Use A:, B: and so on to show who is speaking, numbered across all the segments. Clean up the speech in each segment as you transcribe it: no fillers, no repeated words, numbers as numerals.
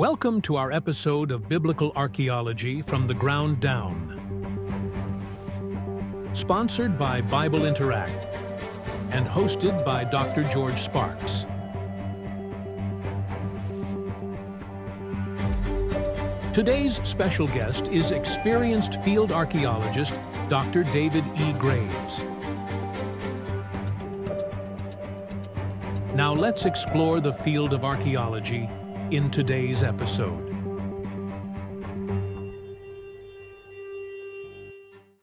A: Welcome to our episode of Biblical Archaeology from the Ground Down. Sponsored by Bible Interact and hosted by Dr. George Sparks. Today's special guest is experienced field archaeologist Dr. David E. Graves. Now let's explore the field of archaeology in today's episode.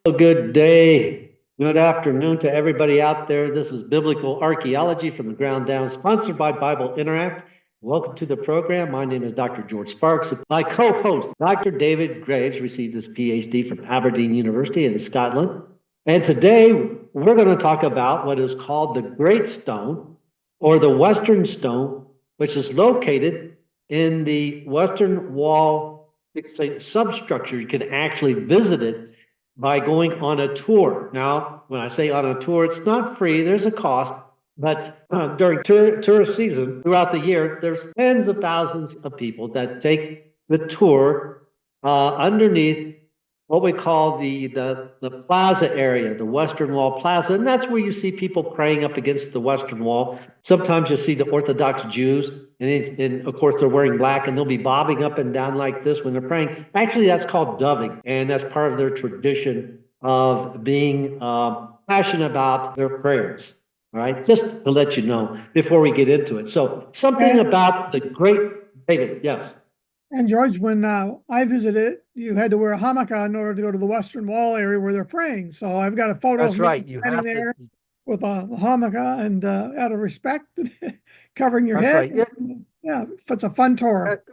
B: Good day, good afternoon to everybody out there. This is Biblical Archaeology from the Ground Down, sponsored by Bible Interact. Welcome to the program. My name is Dr. George Sparks. My co-host, Dr. David Graves, received his PhD from Aberdeen University in Scotland. And today we're going to talk about what is called the Great Stone, or the Western Stone, which is located in the Western Wall. It's a substructure. You can actually visit it by going on a tour. Now, when I say on a tour, it's not free. There's a cost. But during tourist season, throughout the year, there's tens of thousands of people that take the tour underneath what we call the plaza area, the Western Wall Plaza. And that's where you see people praying up against the Western Wall. Sometimes you'll see the Orthodox Jews, and of course they're wearing black, and they'll be bobbing up and down like this when they're praying. Actually, that's called doving, and that's part of their tradition of being passionate about their prayers. All right, just to let you know before we get into it. So something about the great David, yes.
C: And George, when I visited, you had to wear a yarmulke in order to go to the Western Wall area where they're praying. So I've got a photo
B: That's
C: of me
B: right. You
C: standing
B: have
C: there
B: to,
C: with a yarmulke and out of respect, covering your
B: that's
C: head.
B: right.
C: Yeah, it's a fun tour.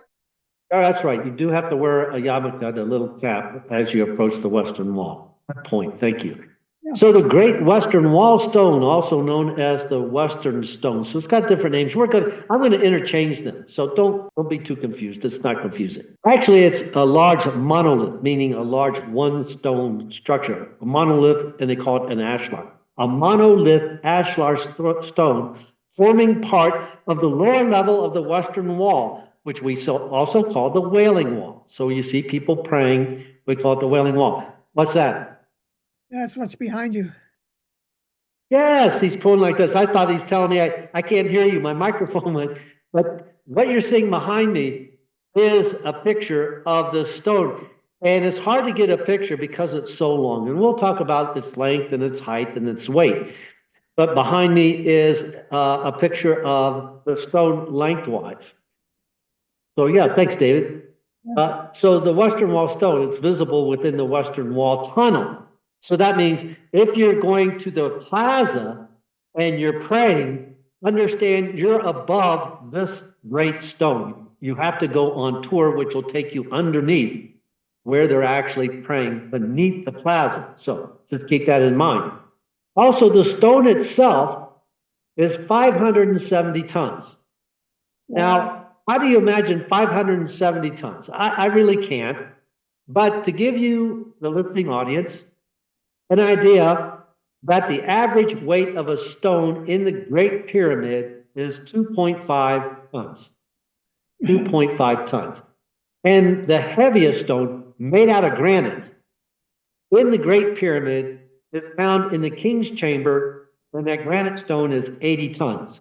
B: Oh, that's right. You do have to wear a yarmulke, the little cap, as you approach the Western Wall. Good point. Thank you.
C: Yeah.
B: So the Great Western Wall Stone, also known as the Western Stone. So it's got different names. I'm going to interchange them. So don't be too confused. It's not confusing. Actually, it's a large monolith, meaning a large one stone structure. A monolith, and they call it an ashlar. A monolith ashlar stone forming part of the lower level of the Western Wall, which we also call the Wailing Wall. So you see people praying, we call it the Wailing Wall. What's that?
C: That's what's behind you.
B: Yes, he's pulling like this. I thought he's telling me I can't hear you. My microphone went. But what you're seeing behind me is a picture of the stone. And it's hard to get a picture because it's so long. And we'll talk about its length and its height and its weight. But behind me is a picture of the stone lengthwise. So yeah, thanks, David. So the Western Wall Stone, it's visible within the Western Wall Tunnel. So that means if you're going to the plaza and you're praying, understand you're above this great stone. You have to go on tour, which will take you underneath where they're actually praying beneath the plaza. So just keep that in mind. Also, the stone itself is 570 tons. Now, how do you imagine 570 tons? I really can't. But to give you, the listening audience, an idea that the average weight of a stone in the Great Pyramid is 2.5 tons. 2.5 tons. And the heaviest stone made out of granite in the Great Pyramid is found in the King's Chamber, and that granite stone is 80 tons.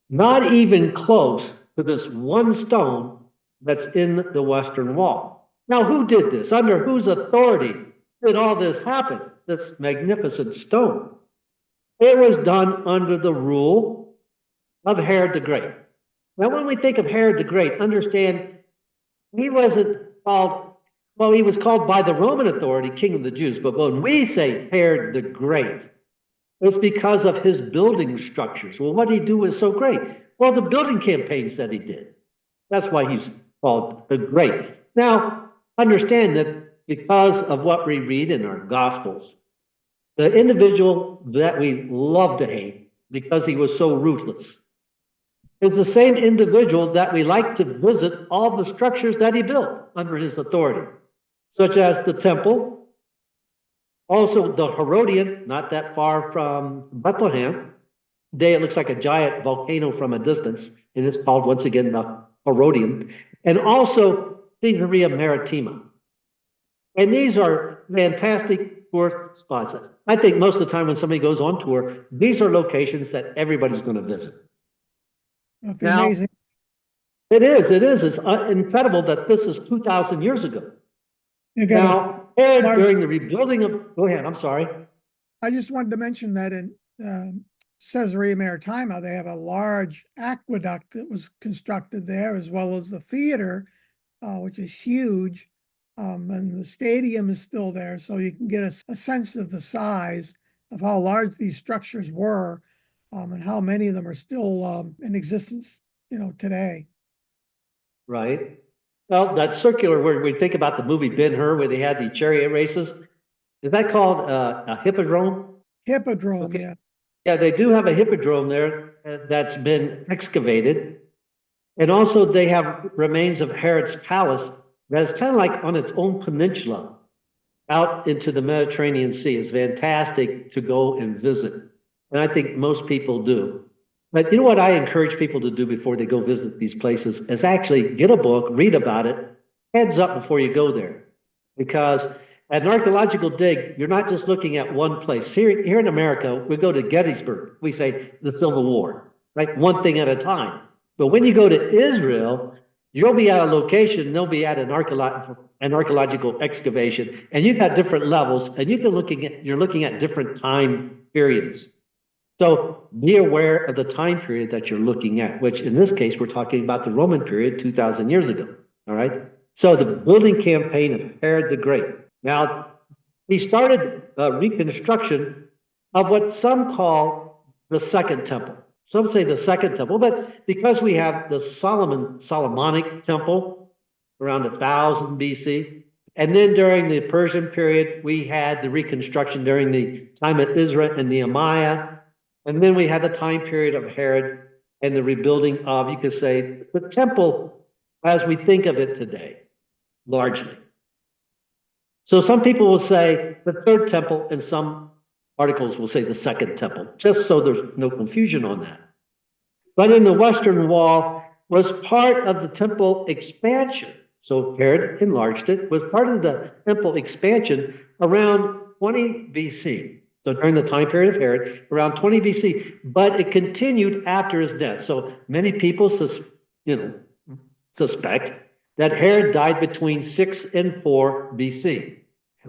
B: Not even close to this one stone that's in the Western Wall. Now, who did this? Under whose authority did all this happen? This magnificent stone. It was done under the rule of Herod the Great. Now, when we think of Herod the Great, understand he wasn't called, well, he was called by the Roman authority King of the Jews. But when we say Herod the Great, it's because of his building structures. Well, what did he do was so great? Well, the building campaigns that he did. That's why he's called the Great. Now, understand that because of what we read in our Gospels, the individual that we love to hate because he was so ruthless is the same individual that we like to visit all the structures that he built under his authority, such as the temple, also the Herodian, not that far from Bethlehem. Today it looks like a giant volcano from a distance. It is called, once again, the Herodian. and also Caesarea Maritima. And these are fantastic tourist spots. I think most of the time when somebody goes on tour, these are locations that everybody's going to visit.
C: That's
B: Now,
C: amazing.
B: it is. It's incredible that this is 2,000 years ago.
C: You got
B: Now, Herod,
C: large-
B: during the rebuilding of, go ahead, I'm sorry.
C: I just wanted to mention that in Caesarea Maritima, they have a large aqueduct that was constructed there, as well as the theater, which is huge. And the stadium is still there, so you can get a sense of the size of how large these structures were, and how many of them are still in existence, today.
B: Right. Well, that circular where we think about the movie Ben-Hur, where they had the chariot races, is that called a hippodrome?
C: Hippodrome,
B: Okay.
C: yeah.
B: Yeah, they do have a hippodrome there that's been excavated. And also they have remains of Herod's palace that's kind of like on its own peninsula out into the Mediterranean Sea. It's fantastic to go and visit. And I think most people do. But you know what I encourage people to do before they go visit these places is actually get a book, read about it, heads up before you go there. Because at an archaeological dig, you're not just looking at one place. Here in America, we go to Gettysburg. We say the Civil War, right? One thing at a time. But when you go to Israel, you'll be at a location, they'll be at an archaeological excavation, and you've got different levels, and you're looking at different time periods. So be aware of the time period that you're looking at, which in this case, we're talking about the Roman period 2,000 years ago. All right. So the building campaign of Herod the Great. Now, he started reconstruction of what some call the Second Temple. Some say the Second Temple, but because we have the Solomonic Temple around 1000 BC, and then during the Persian period, we had the reconstruction during the time of Ezra and Nehemiah, and then we had the time period of Herod and the rebuilding of, you could say, the temple as we think of it today, largely. So some people will say the Third Temple, and some articles will say the Second Temple, just so there's no confusion on that. But in the Western Wall was part of the temple expansion. So Herod enlarged it, was part of the temple expansion around 20 BC. So during the time period of Herod, around 20 BC, but it continued after his death. So many people suspect that Herod died between 6 and 4 BC.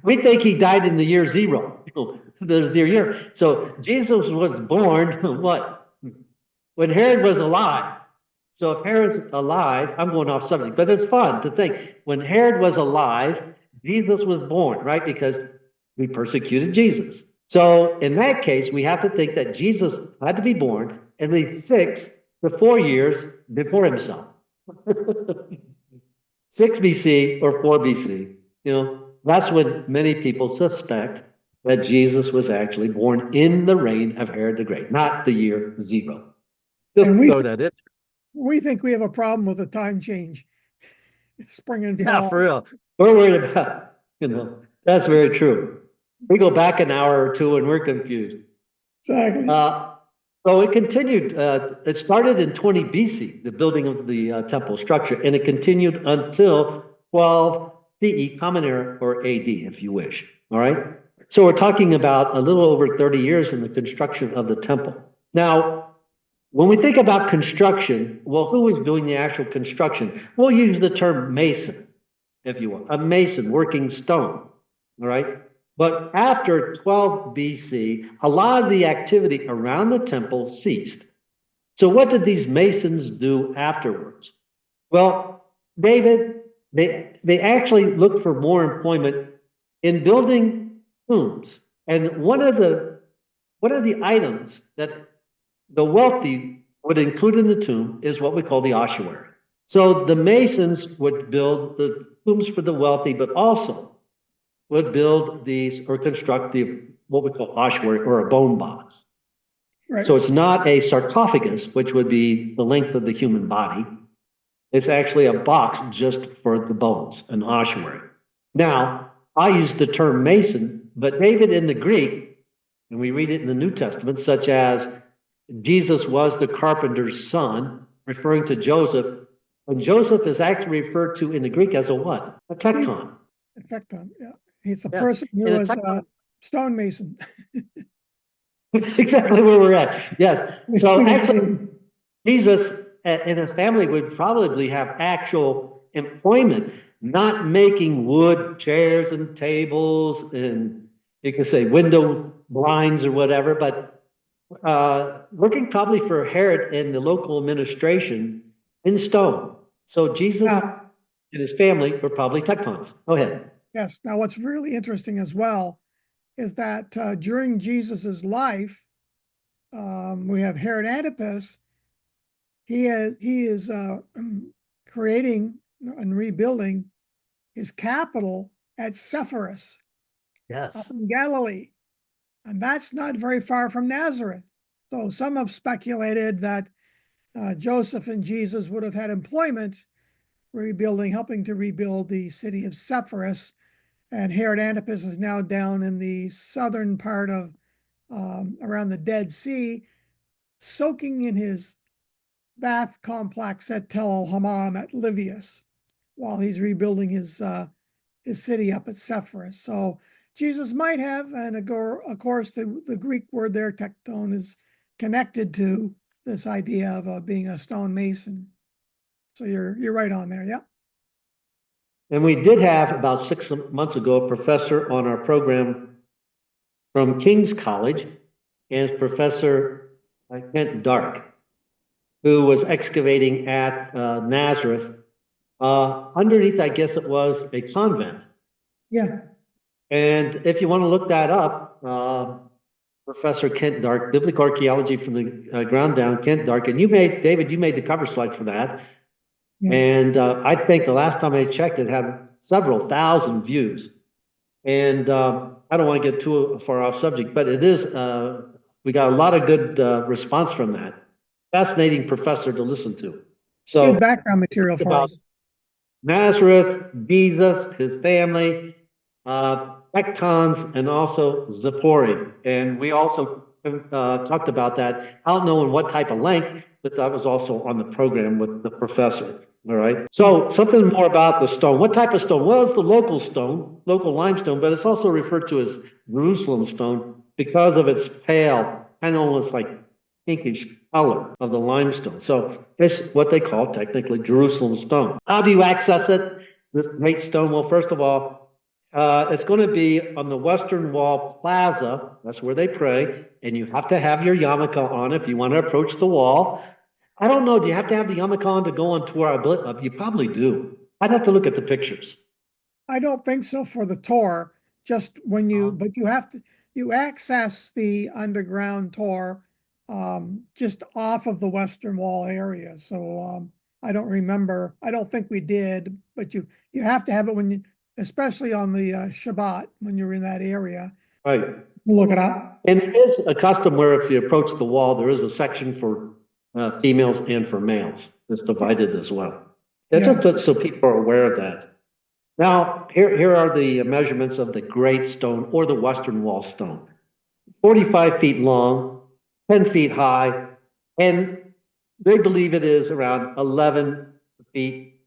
B: We think he died in the year 0, the 0 year. So Jesus was born, what? When Herod was alive. So if Herod's alive, I'm going off subject, but it's fun to think. When Herod was alive, Jesus was born, right? Because we persecuted Jesus. So in that case, we have to think that Jesus had to be born at least 6 to 4 years before himself. 6 BC or 4 BC, that's when many people suspect that Jesus was actually born in the reign of Herod the Great, not the year 0. Just throw that in.
C: We think we have a problem with the time change. Spring and fall.
B: Yeah, for real. We're worried about, that's very true. We go back an hour or two and we're confused.
C: Exactly.
B: So it continued. It started in 20 BC, the building of the temple structure, and it continued until 12 CE, Common Era, or AD, if you wish. All right. So we're talking about a little over 30 years in the construction of the temple. Now, when we think about construction, well, who is doing the actual construction? We'll use the term mason, if you will, a mason working stone. All right. But after 12 BC, a lot of the activity around the temple ceased. So what did these masons do afterwards? Well, David, they actually looked for more employment in building tombs. And one of the items that the wealthy would include in the tomb is what we call the ossuary. So the masons would build the tombs for the wealthy, but also would build these or construct what we call ossuary or a bone box.
C: Right.
B: So it's not a sarcophagus, which would be the length of the human body. It's actually a box just for the bones, an ossuary. Now, I use the term mason, but David in the Greek, and we read it in the New Testament, such as Jesus was the carpenter's son, referring to Joseph, And Joseph is actually referred to in the Greek as a what? A tecton.
C: Tecton, yeah. He's a
B: Yeah.
C: person who
B: And a
C: was a
B: tecton-
C: stonemason.
B: Exactly where we're at. Yes. So actually, Jesus and his family would probably have actual employment, not making wood chairs and tables and you could say window blinds or whatever, but working probably for Herod and the local administration in stone. So Jesus
C: Now,
B: and his family were probably tectons. Go ahead.
C: yes, now what's really interesting as well is that during Jesus's life, we have Herod Antipas. He is creating and rebuilding his capital at Sepphoris up
B: Yes.
C: in Galilee, and that's not very far from Nazareth. So some have speculated that Joseph and Jesus would have had employment helping to rebuild the city of Sepphoris, and Herod Antipas is now down in the southern part of around the Dead Sea, soaking in his bath complex at Tel El Hammam at Livius, while he's rebuilding his city up at Sepphoris. So Jesus might have, and of course the Greek word there, tecton, is connected to this idea of being a stonemason. So you're right on there, yeah.
B: And we did have about 6 months ago a professor on our program from King's College, and it's Professor Kent Dark, who was excavating at Nazareth. Underneath, I guess it was a convent.
C: Yeah.
B: And if you want to look that up, Professor Kent Dark, Biblical Archaeology from the Ground Down, Kent Dark, and David, you made the cover slide for that.
C: Yeah.
B: And I think the last time I checked, it had several thousand views. And I don't want to get too far off subject, but it is, we got a lot of good response from that. Fascinating professor to listen to. So
C: Good background material for us.
B: Nazareth, Jesus, his family, tectons, and also Zippori. And we also talked about that. I don't know in what type of length, but that was also on the program with the professor. All right. So something more about the stone. What type of stone? Well, it's the local stone, local limestone, but it's also referred to as Jerusalem stone because of its pale, kind of almost like pinkish color of the limestone. So it's what they call technically Jerusalem stone. How do you access it? This great stone. Well, first of all, it's going to be on the Western Wall Plaza. That's where they pray. And you have to have your yarmulke on if you want to approach the wall. I don't know. Do you have to have the yarmulke on to go on tour? You probably do. I'd have to look at the pictures.
C: I don't think so for the tour, just when but you access the underground tour just off of the Western Wall area. So I don't think we did, but you have to have it especially on the Shabbat when you're in that area.
B: Right.
C: Look it up.
B: And it is a custom where if you approach the wall, there is a section for females and for males. It's divided as well. That's just so people are aware of that. Now, here are the measurements of the Great Stone or the Western Wall stone. 45 feet long, 10 feet high, and they believe it is around 11 feet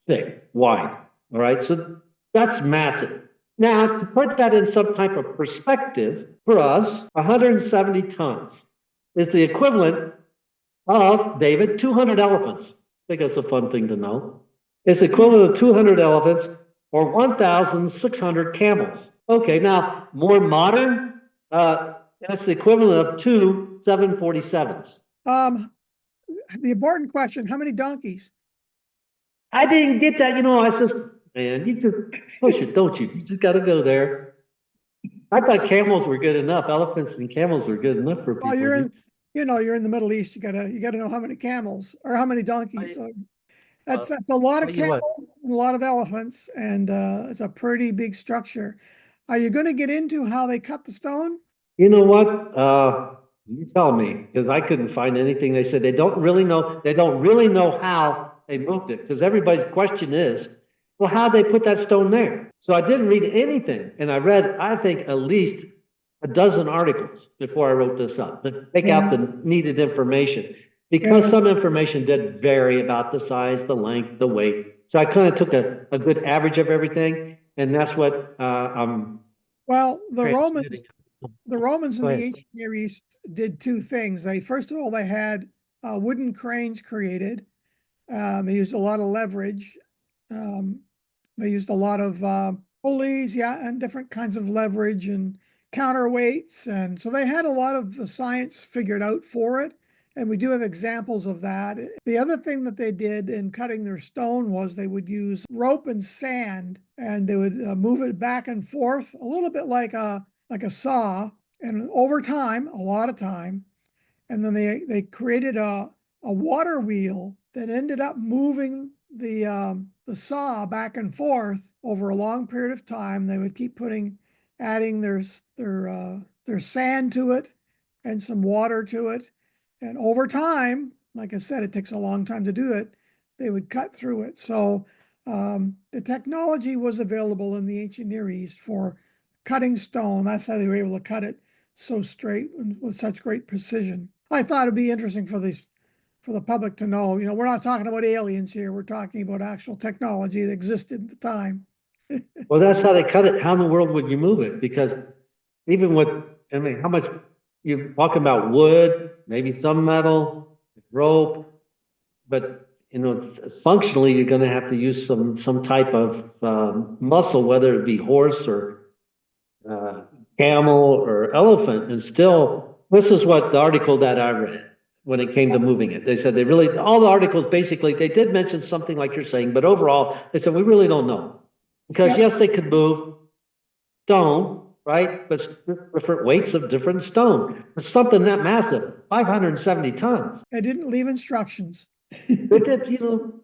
B: thick, wide. All right, so that's massive. Now, to put that in some type of perspective, for us, 170 tons is the equivalent of, David, 200 elephants. I think that's a fun thing to know. It's the equivalent of 200 elephants or 1,600 camels. Okay, now, more modern, that's the equivalent of 2 747s.
C: The important question, how many donkeys?
B: I didn't get that, I just, man, you just push it, don't you? You just got to go there. I thought camels were good enough. Elephants and camels were good enough for people.
C: Well, you're in the Middle East. You gotta know how many camels or how many donkeys. So that's a lot of camels, a lot of elephants, and it's a pretty big structure. Are you going to get into how they cut the stone?
B: You know what? You tell me, because I couldn't find anything. They said they don't really know. They don't really know how they moved it, because everybody's question is, well, how'd they put that stone there? So I didn't read anything, and I read, I think, at least a dozen articles before I wrote this up to take out the needed information. because
C: Yeah.
B: some information did vary about the size, the length, the weight. So I kind of took a good average of everything, and that's what I'm
C: Well,
B: transmitting.
C: the Romans in
B: Go
C: the
B: ahead.
C: ancient Near East did two things. They, first of all, they had wooden cranes created. They used a lot of leverage. Um, they used a lot of pulleys, yeah, and different kinds of leverage and counterweights. And so they had a lot of the science figured out for it. And we do have examples of that. The other thing that they did in cutting their stone was they would use rope and sand, and they would move it back and forth, a little bit like a saw. And over time, a lot of time, and then they created a water wheel that ended up moving the saw back and forth over a long period of time. They would keep adding their sand to it and some water to it, and over time, like I said, it takes a long time to do it. They would cut through it. So the technology was available in the ancient Near East for cutting stone. That's how they were able to cut it so straight and with such great precision. I thought it'd be interesting for the public to know. You know, we're not talking about aliens here. We're talking about actual technology that existed at the time.
B: Well, that's how they cut it. How in the world would you move it? Because even with, I mean, how much you're talking about wood, maybe some metal, rope, but you know, functionally, you're going to have to use some type of muscle, whether it be horse or camel or elephant. And still, this is what the article that I read when it came to moving it. They said all the articles basically, they did mention something like you're saying, but overall, they said, we really don't know. Because
C: Yep.
B: yes, they could move stone, right? But different weights of different stone. But something that massive, 570 tons.
C: They didn't leave instructions.
B: But that, you know,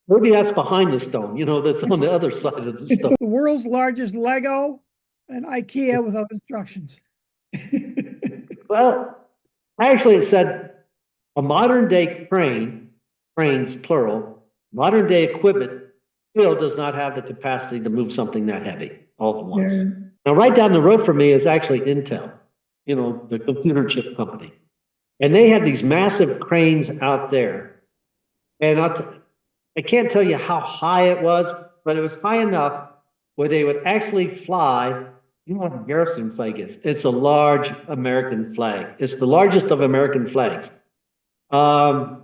B: maybe that's behind the stone, you know, that's on the other side of the
C: It's
B: stone.
C: the world's largest Lego and IKEA without instructions.
B: Well, actually, it said a modern day cranes plural, modern day equipment still does not have the capacity to move something that heavy all at once.
C: Yeah.
B: Now, right down the road from me is actually Intel, you know, the computer chip company. And they had these massive cranes out there. And I can't tell you how high it was, but it was high enough where they would actually fly. You know what a garrison flag is? It's a large American flag. It's the largest of American flags. And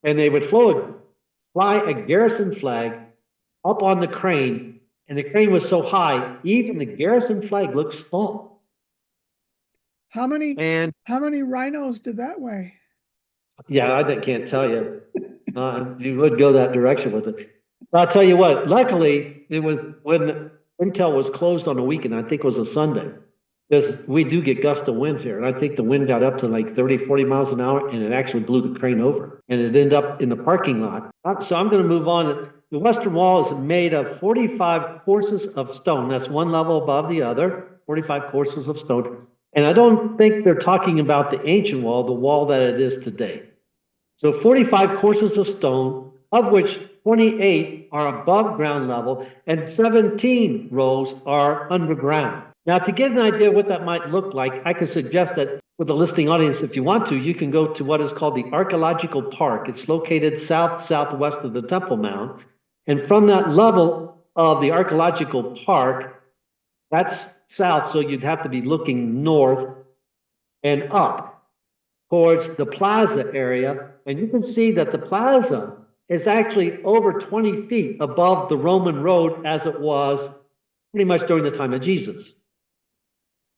B: they would fly a garrison flag up on the crane, and the crane was so high, even the garrison flag looked small.
C: How many
B: And
C: rhinos did that weigh?
B: yeah, can't tell you. You would go that direction with it. But I'll tell you what, luckily, it was when Intel was closed on a weekend, I think it was a Sunday. Because we do get gusts of wind here, and I think the wind got up to like 30, 40 miles an hour, and it actually blew the crane over. And it ended up in the parking lot. So I'm going to move on. The Western Wall is made of 45 courses of stone. That's one level above the other, 45 courses of stone. And I don't think they're talking about the ancient wall, the wall that it is today. So 45 courses of stone, of which 28 are above ground level and 17 rows are underground. Now, to get an idea of what that might look like, I can suggest that for the listening audience, if you want to, you can go to what is called the Archaeological Park. It's located southwest of the Temple Mount. And from that level of the Archaeological Park, that's south, so you'd have to be looking north and up towards the plaza area. And you can see that the plaza is actually over 20 feet above the Roman road as it was pretty much during the time of Jesus.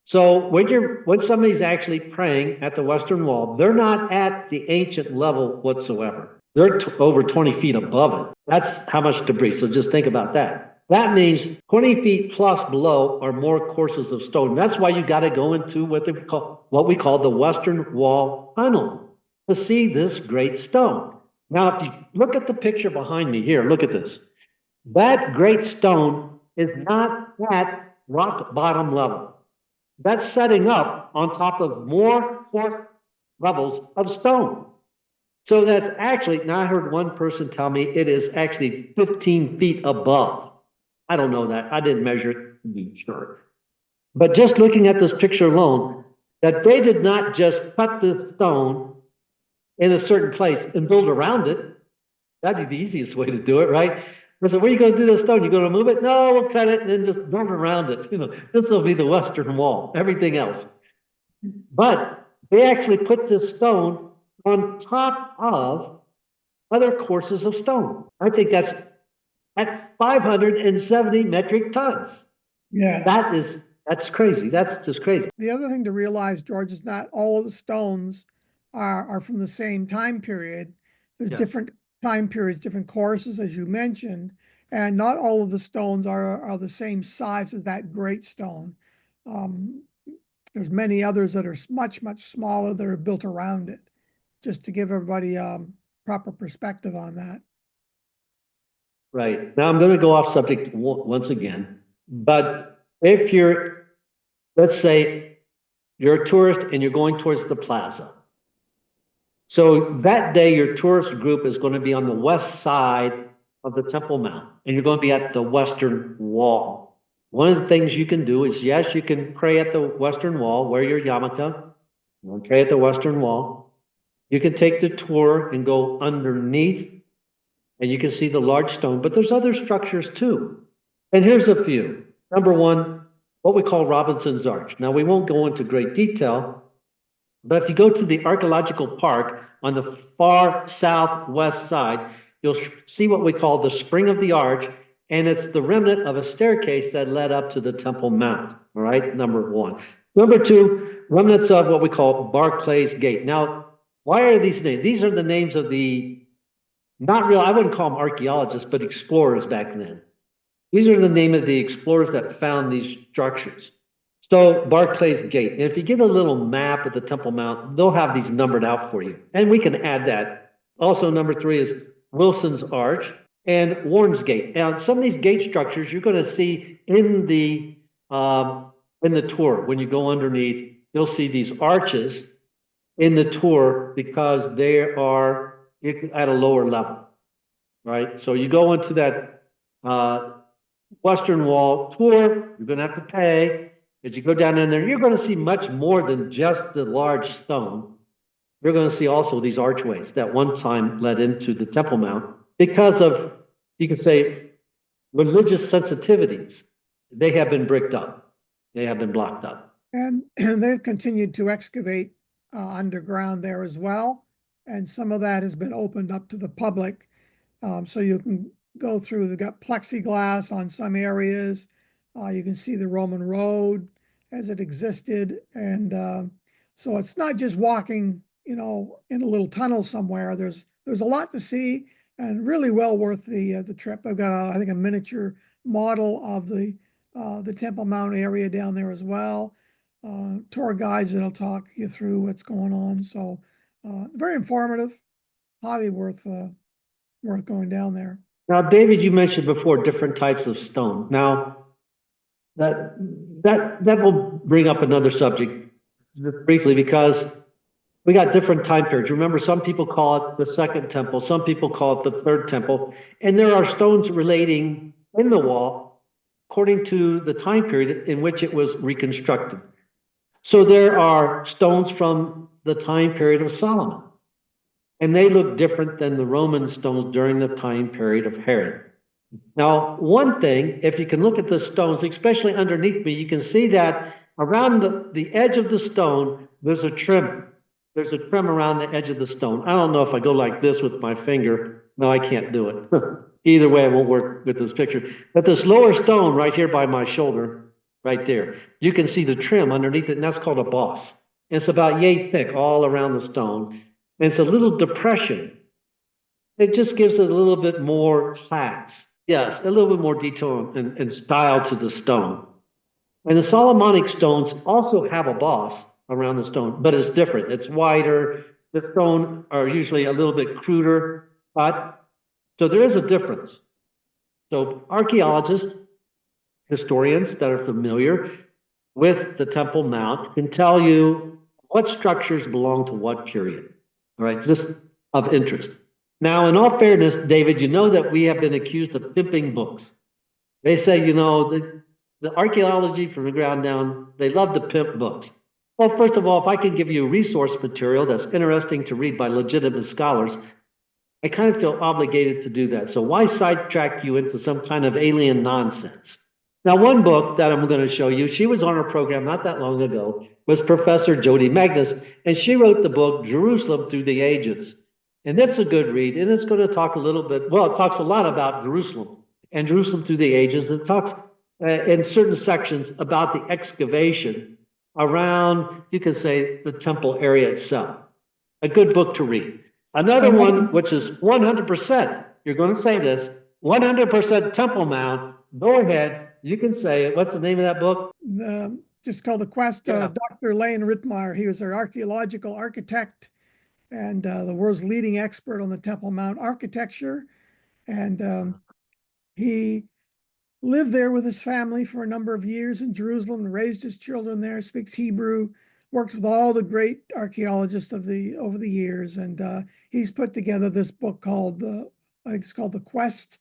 B: So when somebody's actually praying at the Western Wall, they're not at the ancient level whatsoever. They're over 20 feet above it. That's how much debris. So just think about that. That means 20 feet plus below are more courses of stone. That's why you got to go into what we call the Western Wall tunnel to see this great stone. Now, if you look at the picture behind me here, look at this. That great stone is not at rock bottom level. That's setting up on top of more fourth levels of stone. So that's actually, now I heard one person tell me it is actually 15 feet above. I don't know that. I didn't measure it to be sure. But just looking at this picture alone, that they did not just cut the stone in a certain place and build around it. That'd be the easiest way to do it, right? I said, where are you going to do this stone? You going to move it? No, we'll cut it and then just build around it. This will be the western wall, everything else. But they actually put this stone on top of other courses of stone. I think that's at 570 metric tons.
C: Yeah.
B: That's crazy. That's just crazy.
C: The other thing to realize, George, is not all of the stones are from the same time period. There's
B: Yes.
C: different time periods, different courses, as you mentioned, and not all of the stones are the same size as that great stone. There's many others that are much, much smaller that are built around it, just to give everybody proper perspective on that.
B: Right. Now I'm going to go off subject once again, but if you're, let's say you're a tourist and you're going towards the plaza. So that day, your tourist group is going to be on the west side of the Temple Mount, and you're going to be at the western wall. One of the things you can do is, yes, you can pray at the western wall, wear your yarmulke, and pray at the western wall. You can take the tour and go underneath, and you can see the large stone, but there's other structures too. And here's a few. Number one, what we call Robinson's Arch. Now, we won't go into great detail, but if you go to the archaeological park on the far southwest side, you'll see what we call the Spring of the Arch, and it's the remnant of a staircase that led up to the Temple Mount, all right, number one. Number two, remnants of what we call Barclay's Gate. Now, why are these names? These are the names of the, not real, I wouldn't call them archaeologists, but explorers back then. These are the name of the explorers that found these structures. So Barclay's Gate. And if you get a little map of the Temple Mount, they'll have these numbered out for you. And we can add that. Also, number three is Wilson's Arch and Warren's Gate. And some of these gate structures you're going to see in the tour. When you go underneath, you'll see these arches in the tour because they are at a lower level, right? So you go into that Western Wall tour, you're going to have to pay. As you go down in there, you're going to see much more than just the large stone. You're going to see also these archways that one time led into the Temple Mount because of, you can say, religious sensitivities. They have been bricked up. They have been blocked up.
C: And they've continued to excavate underground there as well. And some of that has been opened up to the public. So you can go through, they've got plexiglass on some areas. You can see the Roman road as it existed. And so it's not just walking, in a little tunnel somewhere. There's a lot to see and really well worth the trip. I've got, I think, a miniature model of the Temple Mount area down there as well. Tour guides that'll talk you through what's going on. So very informative, highly worth going down there.
B: Now, David, you mentioned before different types of stone. Now, that will bring up another subject briefly because we got different time periods. Remember, some people call it the second temple, some people call it the third temple, and there are stones relating in the wall according to the time period in which it was reconstructed. So there are stones from the time period of Solomon, and they look different than the Roman stones during the time period of Herod. Now, one thing, if you can look at the stones, especially underneath me, you can see that around the edge of the stone, there's a trim. There's a trim around the edge of the stone. I don't know if I go like this with my finger. No, I can't do it. Either way, it won't work with this picture. But this lower stone right here by my shoulder, right there, you can see the trim underneath it, and that's called a boss. And it's about yay thick all around the stone. And it's a little depression. It just gives it a little bit more class. Yes, a little bit more detail and style to the stone. And the Solomonic stones also have a boss around the stone, but it's different. It's wider. The stone are usually a little bit cruder cut. So there is a difference. So archaeologists, historians that are familiar with the Temple Mount can tell you what structures belong to what period. All right, just of interest. Now, in all fairness, David, you know that we have been accused of pimping books. They say, the archaeology from the ground down, they love to pimp books. Well, first of all, if I could give you resource material that's interesting to read by legitimate scholars, I kind of feel obligated to do that. So why sidetrack you into some kind of alien nonsense? Now, one book that I'm going to show you, she was on our program not that long ago, was Professor Jody Magnus, and she wrote the book Jerusalem Through the Ages. And that's a good read, and it's going to talk a little bit, well, it talks a lot about Jerusalem and Jerusalem Through the Ages. It talks in certain sections about the excavation around, you could say, the temple area itself. A good book to read. Another one, which is 100%, you're going to say this, 100% Temple Mount. Go ahead, you can say it. What's the name of that book?
C: Just called The Quest.
B: Yeah.
C: Dr. Lane Rittmeyer, he was our archaeological architect and the world's leading expert on the Temple Mount architecture. And he lived there with his family for a number of years in Jerusalem, raised his children there, speaks Hebrew, worked with all the great archaeologists over the years. And he's put together this book called, I think it's called The Quest,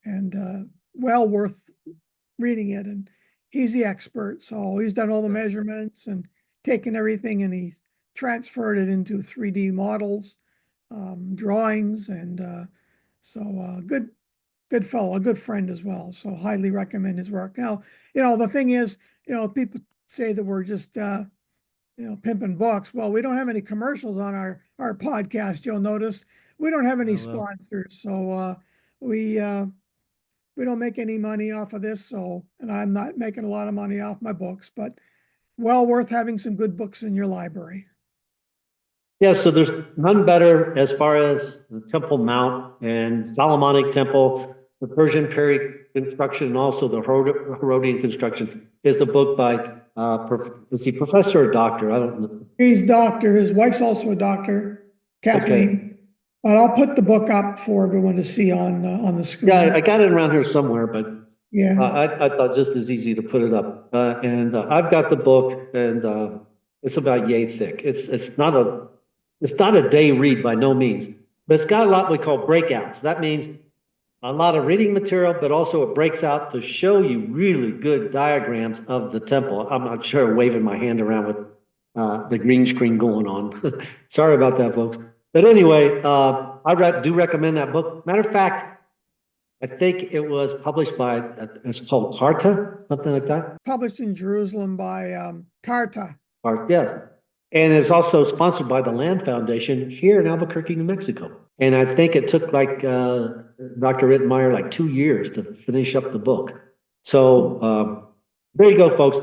C: and well worth reading it. And he's the expert. So he's done all the measurements and taken everything and he's transferred it into 3D models, drawings. And so good fellow, a good friend as well. So highly recommend his work. Now, the thing is, people say that we're just, pimping books. Well, we don't have any commercials on our podcast. You'll notice we don't have any sponsors. So we don't make any money off of this. So, and I'm not making a lot of money off my books, but well worth having some good books in your library.
B: Yeah, so there's none better as far as the Temple Mount and Solomonic Temple, the Persian period construction, and also the Herodian construction is the book by, let's see, professor or doctor? I don't know.
C: He's doctor. His wife's also a doctor, Kathleen. Okay. But I'll put the book up for everyone to see on the screen.
B: Yeah, I got it around here somewhere, but
C: yeah,
B: I thought just as easy to put it up. And I've got the book, and it's about yay thick. It's not a day read by no means, but it's got a lot we call breakouts. That means a lot of reading material, but also it breaks out to show you really good diagrams of the temple. I'm not sure, waving my hand around with the green screen going on. Sorry about that, folks. But anyway, I do recommend that book. Matter of fact, I think it was published by, it's called Carta, something like that.
C: Published in Jerusalem by Carta.
B: Yes. And it's also sponsored by the Land Foundation here in Albuquerque, New Mexico. And I think it took like Dr. Rittmeyer like 2 years to finish up the book. So there you go, folks.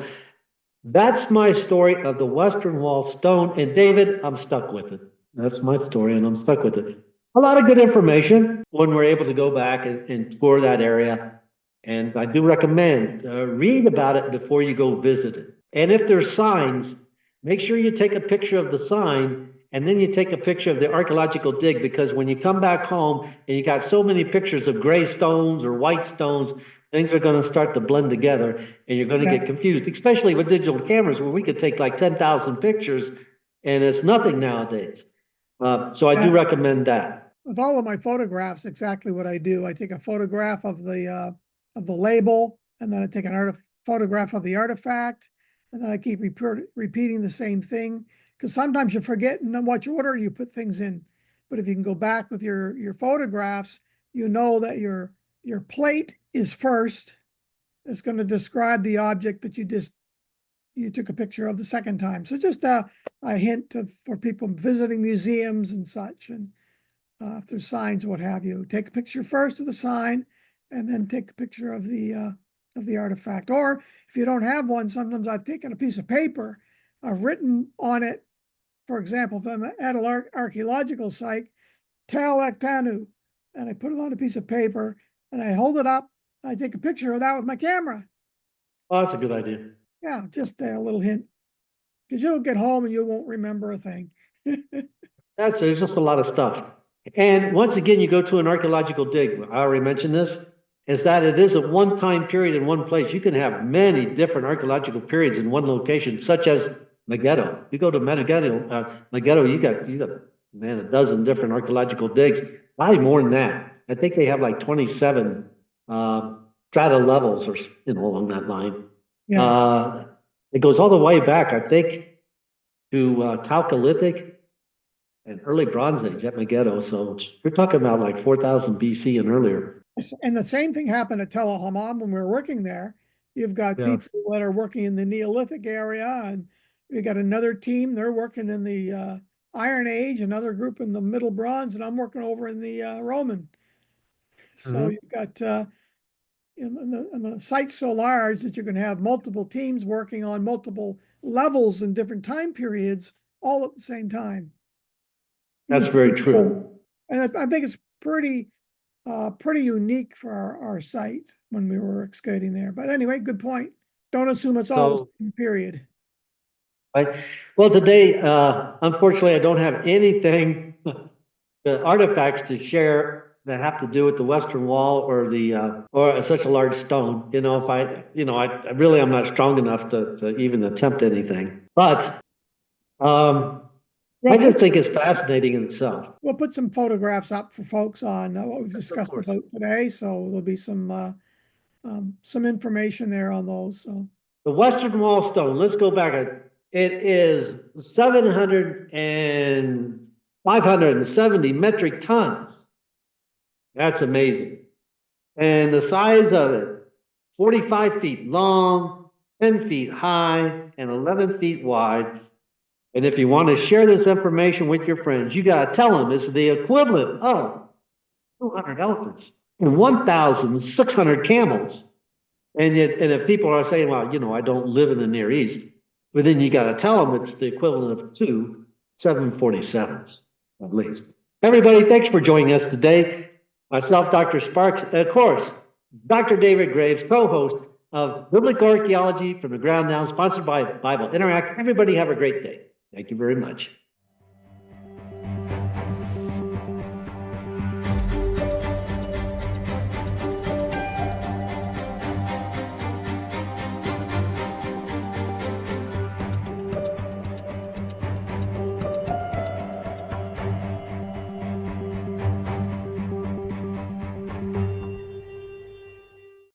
B: That's my story of the Western Wall stone. And David, I'm stuck with it. That's my story, and I'm stuck with it. A lot of good information when we're able to go back and tour that area. And I do recommend read about it before you go visit it. And if there's signs, make sure you take a picture of the sign, and then you take a picture of the archaeological dig, because when you come back home and you got so many pictures of gray stones or white stones, things are going to start to blend together, and you're going to get confused, especially with digital cameras where we could take like 10,000 pictures, and it's nothing nowadays. So I do recommend that.
C: With all of my photographs, exactly what I do. I take a photograph of the label, and then I take a photograph of the artifact, and then I keep repeating the same thing, because sometimes you forget in what order you put things in. But if you can go back with your photographs, you know that your plate is first. It's going to describe the object that you took a picture of the second time. So just a hint for people visiting museums and such, and if there's signs, what have you, take a picture first of the sign, and then take a picture of the artifact. Or if you don't have one, sometimes I've taken a piece of paper, I've written on it, for example, if I'm at an archaeological site, Tel Ektanu, and I put it on a piece of paper, and I hold it up, I take a picture of that with my camera.
B: Oh, that's a good idea.
C: Yeah, just a little hint, because you'll get home and you won't remember a thing.
B: There's just a lot of stuff. And once again, you go to an archaeological dig, I already mentioned this, is that it is a one-time period in one place. You can have many different archaeological periods in one location, such as Megiddo. You go to Megiddo, you got man, a dozen different archaeological digs, probably more than that. I think they have like 27 strata levels or along that line. Yeah. It goes all the way back, I think, to Chalcolithic and early Bronze Age at Megiddo. So we're talking about like 4000 BC and earlier.
C: And the same thing happened at Tel Hammam when we were working there. You've got people that are working in the Neolithic area, and you got another team, they're working in the Iron Age, another group in the Middle Bronze, and I'm working over in the Roman. So you've got and the site's so large that you can have multiple teams working on multiple levels in different time periods all at the same time.
B: That's very true.
C: And I think it's pretty unique for our site when we were excavating there. But anyway, good point. Don't assume it's all the same period.
B: Right. Well, today, unfortunately, I don't have anything, the artifacts to share that have to do with the Western Wall or the or such a large stone. You know, if I really am not strong enough to even attempt anything. But I just think it's fascinating in itself.
C: We'll put some photographs up for folks on what we've discussed about today. So there'll be some information there on those. So
B: the Western Wall stone. Let's go back. It is 570 metric tons. That's amazing. And the size of it, 45 feet long, 10 feet high, and 11 feet wide. And if you want to share this information with your friends, you got to tell them it's the equivalent of 200 elephants and 1,600 camels. And if people are saying, well, I don't live in the Near East, but then you got to tell them it's the equivalent of 2 747s, at least. Everybody, thanks for joining us today. Myself, Dr. Sparks, and of course, Dr. David Graves, co-host of Biblical Archaeology from the Ground Down, sponsored by Bible Interact. Everybody have a great day. Thank you very much.